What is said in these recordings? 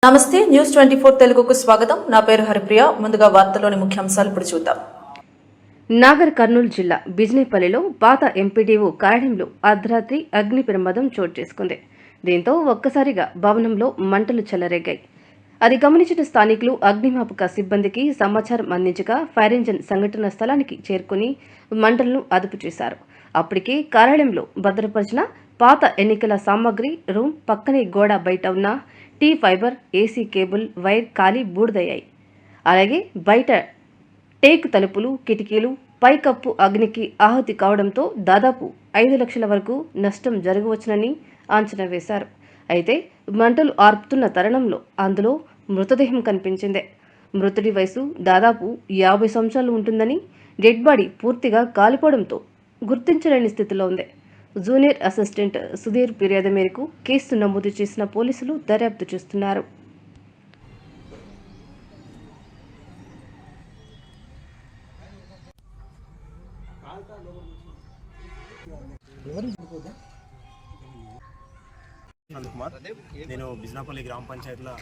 నమస్తే న్యూస్ 24 తెలుగుకు స్వాగతం. నా పేరు హరిప్రియ. ముందుగా వార్తల్లోని ముఖ్యాంశాలు ఇప్పుడు చూద్దాం. నాగర్ కర్నూలు జిల్లా బిజినేపల్లిలో పాత ఎంపీడీఓ కార్యాలయంలో అర్ధరాత్రి అగ్ని ప్రమాదం చోటు చేసుకుంది. దీంతో ఒక్కసారిగా భవనంలో మంటలు చెలరేగాయి. అది గమనించిన స్థానికులు అగ్నిమాపక సిబ్బందికి సమాచారం అందించగా ఫైర్ ఇంజిన్ సంఘటన స్థలానికి చేరుకుని మంటలను అదుపు చేశారు. అప్పటికే కార్యాలయంలో భద్రపరిచిన పాత ఎన్నికల సామాగ్రి రూమ్ పక్కనే గోడ బయట ఉన్న T fiber, AC cable wire కాలి బూడిదయ్యాయి. అలాగే బయట టేకు తలుపులు, కిటికీలు, పైకప్పు అగ్నికి ఆహుతి కావడంతో దాదాపు 5 లక్షల వరకు నష్టం జరగవచ్చునని అంచనా వేశారు. అయితే మంటలు ఆర్పుతున్న తరుణంలో అందులో మృతదేహం కనిపించింది. మృతుడి వయసు దాదాపు 50 సంవత్సరాలు ఉంటుందని, డెడ్ బాడీ పూర్తిగా కాలిపోవడంతో గుర్తించలేని స్థితిలో ఉంది. జూనియర్ అసిస్టెంట్ సుధీర్ ఫిర్యాదు మేరకు కేసు నమోదు చేసిన పోలీసులు దర్యాప్తు చేస్తున్నారు. కుమార్, నేను బిజినాపల్లి గ్రామ పంచాయతీలో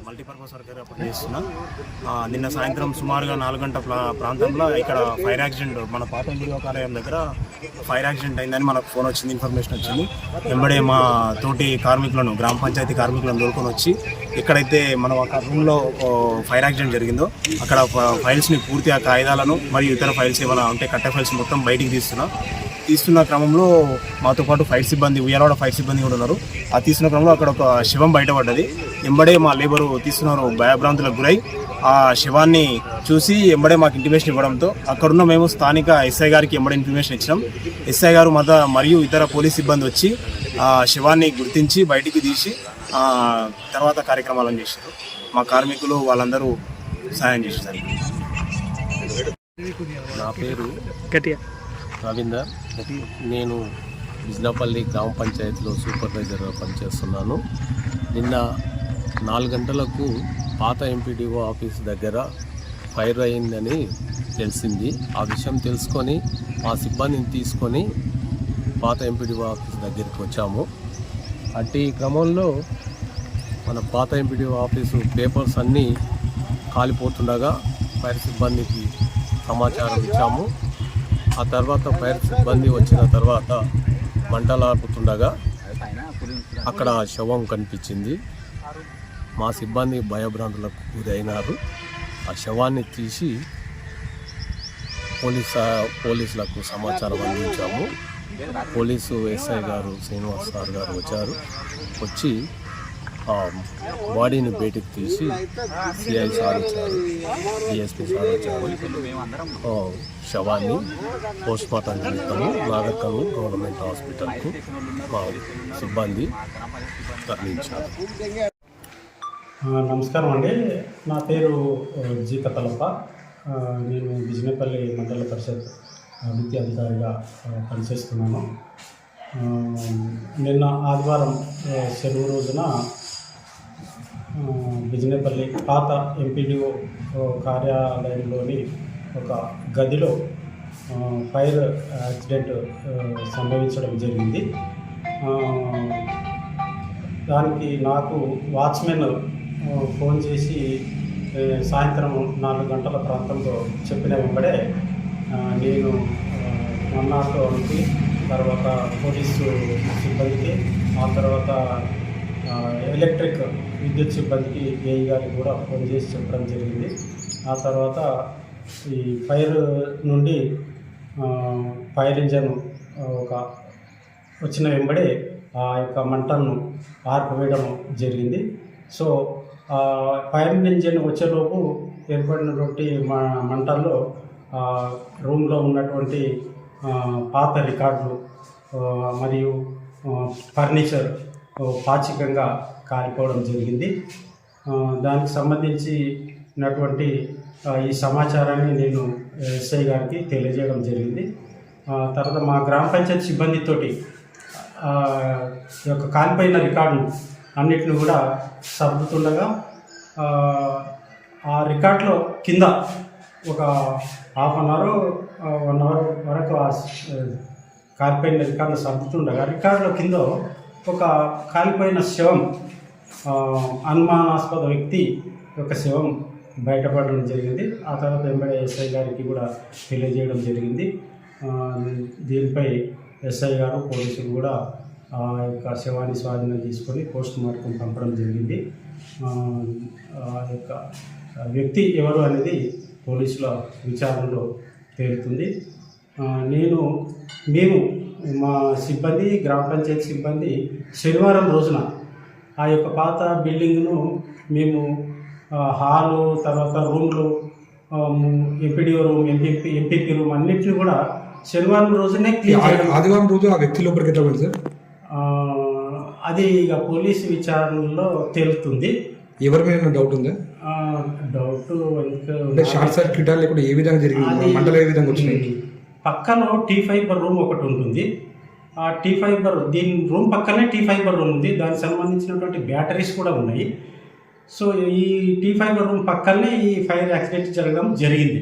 మల్టీపర్పస్ వర్కర్గా పనిచేస్తున్నా. నిన్న సాయంత్రం సుమారుగా 4 గంటల ప్రాంతంలో ఇక్కడ ఫైర్ యాక్సిడెంట్, మన పాత ఎంపీడీఓ కార్యాలయం దగ్గర ఫైర్ యాక్సిడెంట్ అయిందని మనకు ఫోన్ వచ్చింది, ఇన్ఫర్మేషన్ వచ్చింది. వెంబడే మా తోటి కార్మికులను, గ్రామ పంచాయతీ కార్మికులను దొరుకుని వచ్చి ఎక్కడైతే మనం ఒక రూమ్లో ఫైర్ యాక్సిడెంట్ జరిగిందో అక్కడ ఫైల్స్ని పూర్తిగా కాగితాలను మరియు ఇతర ఫైల్స్ ఏమైనా ఉంటే కట్టే ఫైల్స్ మొత్తం బయటికి తీస్తున్న క్రమంలో మాతో పాటు ఫైర్ సిబ్బంది, ఉయ్యాలవాడ ఫైర్ సిబ్బంది కూడా ఉన్నారు. ఆ తీస్తున్న క్రమంలో అక్కడ ఒక శవం బయటపడ్డది. ఎంబడే మా లేబరు తీస్తున్నారు భయభ్రాంతులకు గురై ఆ శవాన్ని చూసి ఎంబడే మాకు ఇంటిమేషన్ ఇవ్వడంతో అక్కడున్న మేము స్థానిక ఎస్ఐ గారికి ఎంబడే ఇన్ఫర్మేషన్ ఇచ్చినాం. ఎస్ఐ గారు మరియు ఇతర పోలీస్ సిబ్బంది వచ్చి ఆ శవాన్ని గుర్తించి బయటికి తీసి తర్వాత కార్యక్రమాలను చేశారు. మా కార్మికులు వాళ్ళందరూ సహాయం చేశారు. నా పేరు రవీందర్. నేను బిజినాపల్లి గ్రామ పంచాయతీలో సూపర్వైజర్గా పనిచేస్తున్నాను. నిన్న 4 గంటలకు పాత ఎంపీడీఓ ఆఫీస్ దగ్గర ఫైర్ అయిందని తెలిసింది. ఆ విషయం తెలుసుకొని మా సిబ్బందిని తీసుకొని పాత ఎంపీడీఓ ఆఫీస్ దగ్గరికి వచ్చాము. అట్టి క్రమంలో మన పాత ఎంపీడీఓ ఆఫీసు పేపర్స్ అన్నీ కాలిపోతుండగా ఫైర్ సిబ్బందికి సమాచారం ఇచ్చాము. ఆ తర్వాత ఫైర్ సిబ్బంది వచ్చిన తర్వాత మంటలు ఆర్పుతుండగా అక్కడ శవం కనిపించింది. మా సిబ్బంది భయభ్రాంతులకు గురైనారు. ఆ శవాన్ని తీసి పోలీసులకు సమాచారం అందించాము. పోలీసు ఎస్ఐ గారు, శ్రీనివాస్ సార్ గారు వచ్చి బాడీని బయటికి తీసి సిఐ సార్ వచ్చారు, డిఎస్పీ సార్ వచ్చారు. శవాన్ని పోస్ట్మార్టం నిమిత్తము నాగర్ కర్నూలు గవర్నమెంట్ హాస్పిటల్కు మా సిబ్బంది తరలించారు. నమస్కారం అండి. నా పేరు జీ కతలప్ప. నేను బిజినేపల్లి మండల పరిషత్ విద్యా అధికారిగా పనిచేస్తున్నాను. నిన్న ఆదివారం సెలవు రోజున బిజినేపల్లి పాత ఎంపీడీఓ కార్యాలయంలోని ఒక గదిలో ఫైర్ యాక్సిడెంట్ సంభవించడం జరిగింది. దానికి నాకు వాచ్మెన్ ఫోన్ చేసి సాయంత్రం 4 గంటల ప్రాంతంలో చెప్పిన వెంబడే నేను మన్నార్కి, తర్వాత పోలీసు సిబ్బందికి, ఆ తర్వాత ఎలక్ట్రిక్ విద్యుత్ సిబ్బందికి, ఏఈ గారికి కూడా ఫోన్ చేసి చెప్పడం జరిగింది. ఆ తర్వాత ఈ ఫైర్ నుండి ఫైర్ ఇంజన్ వచ్చిన వెంబడే ఆ యొక్క మంటలను ఆర్పివేయడం జరిగింది. సో ఫైర్ ఇంజన్ వచ్చేలోపు ఏర్పడినటువంటి మంటల్లో రూమ్లో ఉన్నటువంటి పాత రికార్డులు మరియు ఫర్నిచర్ పాచికంగా కాలిపోవడం జరిగింది. దానికి సంబంధించినటువంటి ఈ సమాచారాన్ని నేను ఎస్ఐ గారికి తెలియజేయడం జరిగింది. తర్వాత మా గ్రామ పంచాయతీ సిబ్బందితోటి ఈ యొక్క కాలిపోయిన రికార్డు అన్నిటిని కూడా సర్దుతుండగా ఆ రికార్డులో కింద ఒక హాఫ్ అన్ అవర్ 1 అవర్ వరకు కాలిపోయిన రికార్డులు సర్దుతుండగా రికార్డులో కింద ఒక కాలిపోయిన శవం అనుమానాస్పద వ్యక్తి యొక్క శవం బయటపడడం జరిగింది. ఆ తర్వాత వెంబడే ఎస్ఐ గారికి కూడా తెలియజేయడం జరిగింది. దీనిపై ఎస్ఐ గారు పోలీసులు కూడా ఆ యొక్క శవాన్ని స్వాధీనం తీసుకొని పోస్ట్ మార్టం పంపడం జరిగింది. ఆ యొక్క వ్యక్తి ఎవరు అనేది పోలీసుల విచారణలో తేలుతుంది. మేము మా సిబ్బంది, గ్రామ పంచాయతీ సిబ్బంది శనివారం రోజున ఆ యొక్క పాత బిల్డింగ్ను మేము హాలు, తర్వాత రూమ్లు, ఎంపీడీఓ రూమ్, ఎంపీపీ రూమ్ అన్నింటినీ కూడా శనివారం రోజునే క్లీన్ చేయడం. ఆదివారం రోజు ఆ వ్యక్తి లోపలికి ఎట్లా పడింది సార్? అది ఇక పోలీసు విచారణలో తేలుతుంది. ఎవరి మీద డౌట్ ఉందా? డౌట్ అంటే షార్ట్ సర్క్యూట్ లేకుండా ఏ విధంగా జరిగింది, మంటలు ఏ విధంగా వచ్చినాయి? పక్కలో టీ ఫైబర్ రూమ్ ఒకటి ఉంటుంది. ఆ టీ ఫైబర్ దీని రూమ్ పక్కనే టీ ఫైబర్ రూమ్ ఉంది. దానికి సంబంధించినటువంటి బ్యాటరీస్ కూడా ఉన్నాయి. సో ఈ టీ ఫైబర్ రూమ్ పక్కనే ఈ ఫైర్ యాక్సిడెంట్ జరగడం జరిగింది.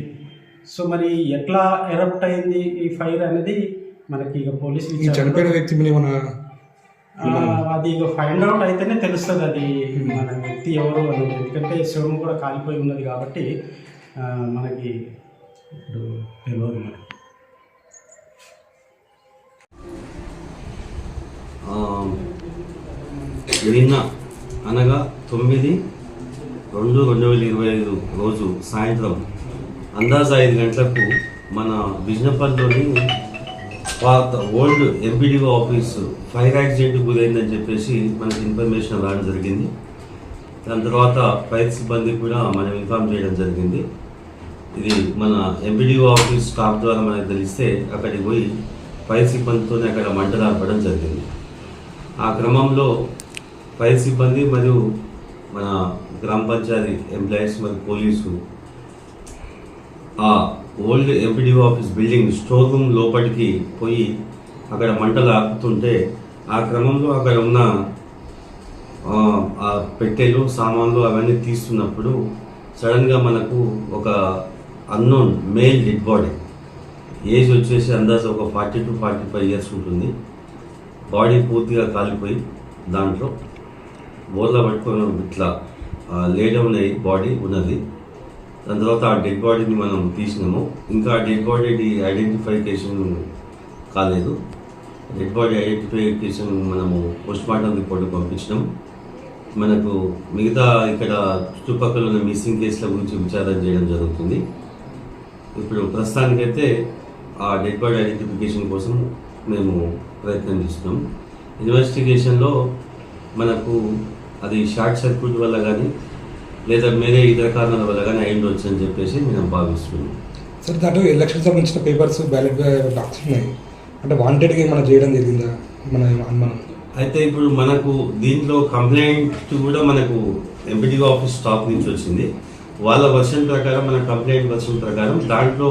సో మరి ఎట్లా ఎరప్ట్ అయింది ఈ ఫైర్ అనేది మనకి ఇక పోలీసు చనిపోయిన వ్యక్తి మీద ఏమైనా అది ఇక ఫైండ్ అవుట్ అయితేనే తెలుస్తుంది అది మన వ్యక్తి ఎవరు అనేది. ఎందుకంటే శవం కూడా కాలిపోయి ఉన్నది కాబట్టి మనకి ఇప్పుడు తెలియదు. మనకి నిన్న అనగా 9/2/2025 రోజు సాయంత్రం అందాజా 5 గంటలకు మన బిజినపల్లిలోని పాత old MPDO office fire accident గురైందని చెప్పేసి మనకి ఇన్ఫర్మేషన్ రావడం జరిగింది. దాని తర్వాత ఫైర్ సిబ్బంది కూడా మనం ఇన్ఫార్మ్ చేయడం జరిగింది. ఇది మన ఎంపీడీఓ ఆఫీస్ స్టాఫ్ ద్వారా మనకు తెలిస్తే అక్కడికి పోయి ఫైర్ సిబ్బందితోనే అక్కడ మంటలు ఆర్పడం జరిగింది. ఆ క్రమంలో ఫైర్ సిబ్బంది మరియు మన గ్రామ పంచాయతీ ఎంప్లాయీస్ మరియు పోలీసు ఆ old MPDO office building store room లోపలికి పోయి అక్కడ మంటలు ఆపుతుంటే ఆ క్రమంలో అక్కడ ఉన్న ఆ పెట్టెలు, సామాన్లు అవన్నీ తీస్తున్నప్పుడు సడన్గా మనకు ఒక unknown male dead body, age వచ్చేసి అందాజ ఒక 40 to 45 years ఉంటుంది. బాడీ పూర్తిగా కాలిపోయి దాంట్లో బోర్లా పట్టుకొని ఇట్లా లేడౌన్ అయ్యి బాడీ ఉన్నది. దాని తర్వాత ఆ డెడ్ బాడీని మనం తీసినాము. ఇంకా ఆ డెడ్ బాడీ ఐడెంటిఫికేషన్ కాలేదు. డెడ్ బాడీ ఐడెంటిఫికేషన్ మనము పోస్ట్ మార్టం రిపోర్ట్ పంపించినాం. మనకు మిగతా ఇక్కడ చుట్టుపక్కల ఉన్న మిస్సింగ్ కేసుల గురించి విచారణ చేయడం జరుగుతుంది. ఇప్పుడు ప్రస్తుతానికైతే ఆ డెడ్ బాడీ ఐడెంటిఫికేషన్ కోసం మేము ప్రయత్నం చేస్తున్నాం. ఇన్వెస్టిగేషన్లో మనకు అది షార్ట్ సర్క్యూట్ వల్ల కానీ లేదా వేరే ఇతర కారణాల వల్ల కానీ అయ్యిండొచ్చు అని చెప్పేసి మేము భావిస్తున్నాం. సార్ దాంట్లో ఎలక్షన్ సంబంధించిన పేపర్స్, బ్యాలెట్ బాక్స్ ఉన్నాయి అంటే వాంటెడ్గా ఏమైనా చేయడం జరిగిందా మన అనుమానం? అయితే ఇప్పుడు మనకు దీంట్లో కంప్లైంట్ కూడా మనకు ఎంపీడీఓ ఆఫీస్ స్టాఫ్ నుంచి వచ్చింది. వాళ్ళ వర్షన్ ప్రకారం, మన కంప్లైంట్ వర్షన్ ప్రకారం దాంట్లో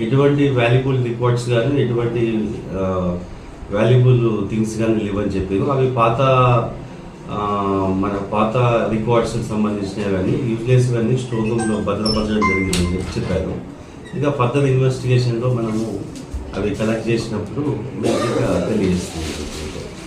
ఎటువంటి వాల్యుబుల్ రికార్డ్స్ కానీ ఎటువంటి వాల్యుబుల్ థింగ్స్ కానీ లేవని చెప్పారు. అవి మన పాత రికార్డ్స్కి సంబంధించినవి కానీ యూజ్లెస్ కానీ స్టోర్ రూమ్లో భద్రపరచడం జరిగిందని చెప్పారు. ఇక ఫర్దర్ ఇన్వెస్టిగేషన్లో మనము అవి కలెక్ట్ చేసినప్పుడు మీకు తెలియజేస్తుంది.